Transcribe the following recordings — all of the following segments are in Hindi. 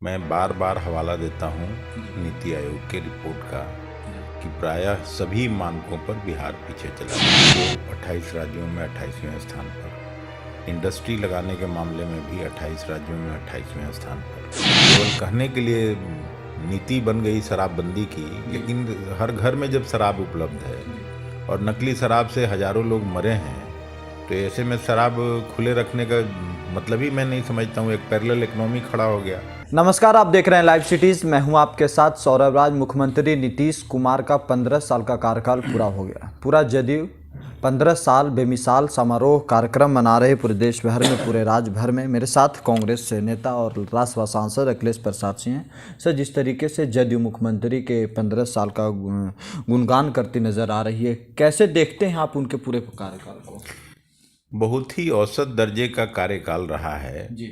मैं बार बार हवाला देता हूँ नीति आयोग के रिपोर्ट का कि प्रायः सभी मानकों पर बिहार पीछे चला गया। वो 28 राज्यों में 28वें स्थान पर, इंडस्ट्री लगाने के मामले में भी 28 राज्यों में 28वें स्थान पर। केवल कहने के लिए नीति बन गई शराबबंदी की, लेकिन हर घर में जब शराब उपलब्ध है और नकली शराब से हजारों लोग मरे हैं, तो ऐसे में शराब खुले रखने का मतलब ही मैं नहीं समझता हूँ। एक पैरेलल इकोनॉमी खड़ा हो गया। नमस्कार, आप देख रहे हैं लाइव सिटीज। मैं हूं आपके साथ सौरभ राज। मुख्यमंत्री नीतीश कुमार का 15 साल का कार्यकाल पूरा हो गया। पूरा जदयू 15 साल बेमिसाल समारोह कार्यक्रम मना रहे पूरे देश भर में, पूरे राज्य भर में। मेरे साथ कांग्रेस से नेता और राज्यसभा सांसद अखिलेश प्रसाद सिंह हैं। सर, जिस तरीके से जदयू मुख्यमंत्री के 15 साल का गुणगान करती नजर आ रही है, कैसे देखते हैं आप उनके पूरे कार्यकाल को? बहुत ही औसत दर्जे का कार्यकाल रहा है जी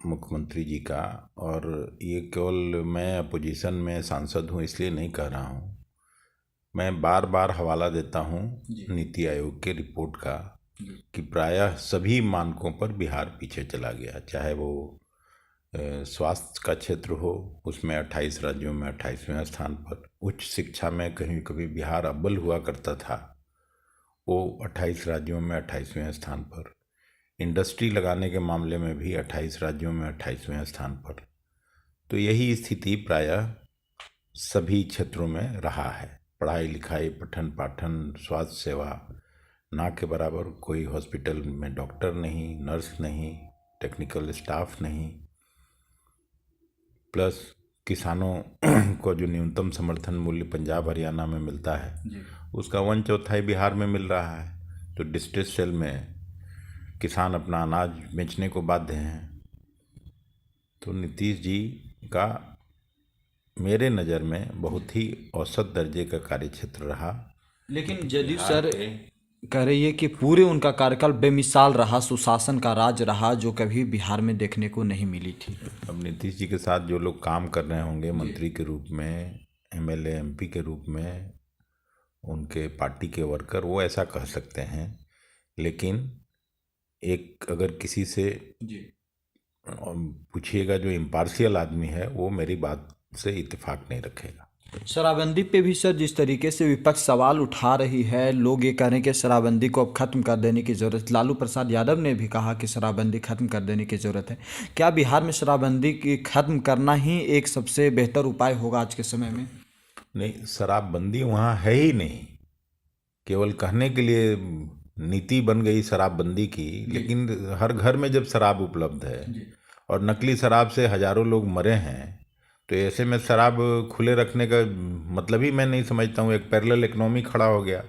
मुख्यमंत्री जी का। और ये केवल मैं अपोजिशन में सांसद हूँ इसलिए नहीं कह रहा हूँ। मैं बार बार हवाला देता हूँ नीति आयोग के रिपोर्ट का कि प्रायः सभी मानकों पर बिहार पीछे चला गया। चाहे वो स्वास्थ्य का क्षेत्र हो, उसमें 28 राज्यों में 28वें स्थान पर। उच्च शिक्षा में कहीं कभी बिहार अव्वल हुआ करता था, वो 28 राज्यों में 28वें स्थान पर। इंडस्ट्री लगाने के मामले में भी 28 राज्यों में 28वें स्थान पर। तो यही स्थिति प्रायः सभी क्षेत्रों में रहा है। पढ़ाई लिखाई, पठन पाठन, स्वास्थ्य सेवा ना के बराबर। कोई हॉस्पिटल में डॉक्टर नहीं, नर्स नहीं, टेक्निकल स्टाफ नहीं। प्लस किसानों को जो न्यूनतम समर्थन मूल्य पंजाब हरियाणा में मिलता है, उसका 1/4 बिहार में मिल रहा है। तो डिस्ट्रेस सेल में किसान अपना अनाज बेचने को बाध्य हैं। तो नीतीश जी का मेरे नज़र में बहुत ही औसत दर्जे का कार्यक्षेत्र रहा। लेकिन जदयू सर कह रही है कि पूरे उनका कार्यकाल बेमिसाल रहा, सुशासन का राज रहा, जो कभी बिहार में देखने को नहीं मिली थी। अब नीतीश जी के साथ जो लोग काम कर रहे होंगे मंत्री के रूप में, एमएलए एमपी के रूप में, उनके पार्टी के वर्कर, वो ऐसा कह सकते हैं। लेकिन एक अगर किसी से पूछिएगा जो इम्पार्शियल आदमी है, वो मेरी बात से इत्तेफाक नहीं रखेगा। शराबबंदी पे भी सर जिस तरीके से विपक्ष सवाल उठा रही है, लोग ये कह रहे हैं कि शराबबंदी को अब खत्म कर देने की ज़रूरत। लालू प्रसाद यादव ने भी कहा कि शराबबंदी खत्म कर देने की ज़रूरत है। क्या बिहार में शराबबंदी की खत्म करना ही एक सबसे बेहतर उपाय होगा आज के समय में? नहीं, शराबबंदी वहाँ है ही नहीं। केवल कहने के लिए नीति बन गई शराबबंदी की, लेकिन हर घर में जब शराब उपलब्ध है और नकली शराब से हजारों लोग मरे हैं, तो ऐसे में शराब खुले रखने का मतलब ही मैं नहीं समझता हूँ। एक पैरेलल इकोनॉमी खड़ा हो गया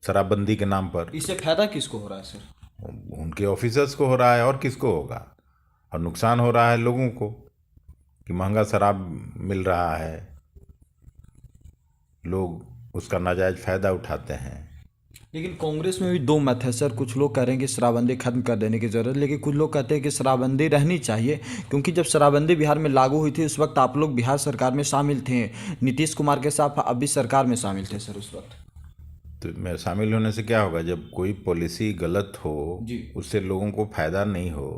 शराबबंदी के नाम पर। इससे फायदा किसको हो रहा है सर? उनके ऑफिसर्स को हो रहा है, और किसको होगा? और नुकसान हो रहा है लोगों को कि महंगा शराब मिल रहा है, लोग उसका नाजायज फ़ायदा उठाते हैं। लेकिन कांग्रेस में भी दो मत है सर। कुछ लोग कह रहे हैं कि शराबबंदी खत्म कर देने की ज़रूरत, लेकिन कुछ लोग कहते हैं कि शराबबंदी रहनी चाहिए, क्योंकि जब शराबबंदी बिहार में लागू हुई थी उस वक्त आप लोग बिहार सरकार में शामिल थे, नीतीश कुमार के साथ अब भी सरकार में शामिल थे सर उस वक्त। तो मैं शामिल होने से क्या होगा? जब कोई पॉलिसी गलत हो, उससे लोगों को फ़ायदा नहीं हो,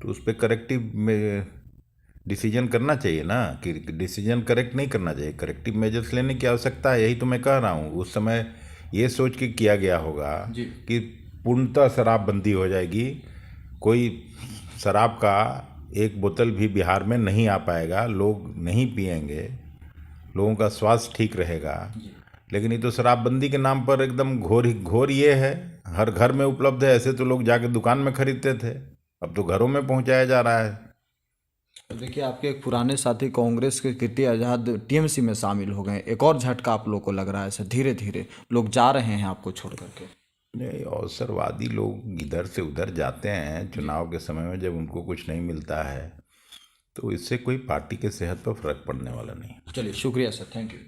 तो उस पर करेक्टिव में डिसीजन करना चाहिए ना। कि डिसीजन करेक्ट नहीं करना चाहिए, करेक्टिव मेजर्स लेने की आवश्यकता है। यही तो मैं कह रहा हूँ। उस समय ये सोच के किया गया होगा कि पूर्णतः शराबबंदी हो जाएगी, कोई शराब का एक बोतल भी बिहार में नहीं आ पाएगा, लोग नहीं पिएंगे, लोगों का स्वास्थ्य ठीक रहेगा। लेकिन ये तो शराबबंदी के नाम पर एकदम घोर ये है। हर घर में उपलब्ध है। ऐसे तो लोग जाके दुकान में खरीदते थे, अब तो घरों में पहुंचाया जा रहा है। देखिए, आपके एक पुराने साथी कांग्रेस के कीर्ति आजाद टीएमसी में शामिल हो गए। एक और झटका आप लोग को लग रहा है सर? धीरे धीरे लोग जा रहे हैं आपको छोड़ करके। नहीं, अवसरवादी लोग इधर से उधर जाते हैं चुनाव के समय में, जब उनको कुछ नहीं मिलता है, तो इससे कोई पार्टी के सेहत पर फर्क पड़ने वाला नहीं। चलिए, शुक्रिया सर, थैंक यू।